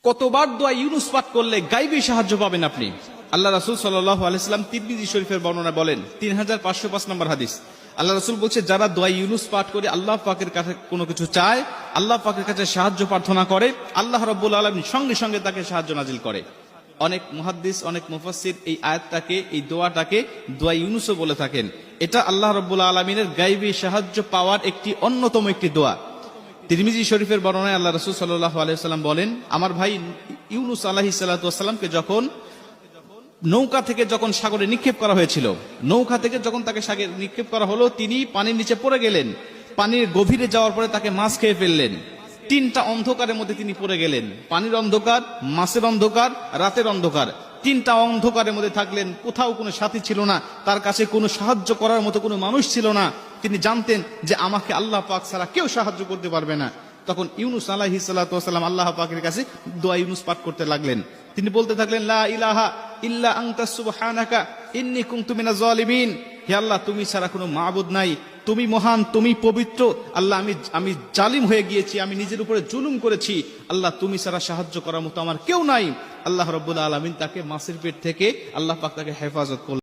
কতবার দোয়া ইউনুস পাঠ করলে গাইবী সাহায্য পাবেন আপনি। আল্লাহ রাসূল সাল্লাল্লাহু আলাইহি সাল্লাম তিরমিজি শরীফের বর্ণনা বলেন 3505 নম্বর হাদিস, আল্লাহ রাসূল বলছে যারা দোয়া ইউনুস পাঠ করে আল্লাহ পাকের কাছে কোনো কিছু চায়, আল্লাহ পাকের কাছে সাহায্য প্রার্থনা করে, আল্লাহ রাব্বুল আলামিন সঙ্গে সঙ্গে তাকে সাহায্য নাজিল করে। অনেক মুহাদ্দিস, অনেক মুফাসসির এই আয়াতটাকে, এই দোয়াটাকে দোয়া ইউনুসও বলে থাকেন। এটা আল্লাহ রাব্বুল আলামিনের গায়বী সাহায্য পাওয়ার একটি অন্যতম একটি দোয়া। তিরমিজি শরীফের বর্ণনায় আল্লাহ রাসূল সাল্লাল্লাহু আলাইহি ওয়াসাল্লাম বলেন, আমার ভাই ইউনুস আলাইহিস সালাতু ওয়াসসালামকে যখন নৌকা থেকে যখন সাগরে নিক্ষেপ করা হয়েছিল, নৌকা থেকে যখন তাকে সাগরে নিক্ষেপ করা হলো, তিনি পানির নিচে পড়ে গেলেন। পানির গভীরে যাওয়ার পরে তাকে মাছ খেয়ে ফেললেন। তিনটা অন্ধকারের মধ্যে তিনি পড়ে গেলেন, পানির অন্ধকার, মাছের অন্ধকার, রাতের অন্ধকার। তিনটা অন্ধকারের মধ্যে থাকলেন, কোথাও কোনো সাথী ছিল না, তার কাছে কোনো সাহায্য করার মতো কোনো মানুষ ছিল না। তিনি জানতেন যে আমাকে আল্লাহ পাক ছাড়া কেউ সাহায্য করতে পারবে না। তখন ইউনুস আলাইহিস সালাতু ওয়াসসালাম আল্লাহ পাকের কাছে দোয়া ইউনুস পাঠ করতে লাগলেন। তিনি বলতে থাকলেন, লা ইলাহা ইল্লা আনতা সুবহানাকা ইন্নী কুনতু মিনাজ জালিমিন। হে আল্লাহ, তুমি ছাড়া কোনো মাবুদ নাই, তুমি মহান, তুমি পবিত্র। আল্লাহ, আমি জালিম হয়ে গিয়েছি, আমি নিজের উপরে জুলুম করেছি। আল্লাহ, তুমি ছাড়া সাহায্য করার মতো আমার কেউ নাই। আল্লাহ রাব্বুল আলামিন তাকে মাছের পেট থেকে আল্লাহ পাক তাকে হেফাজত করলেন।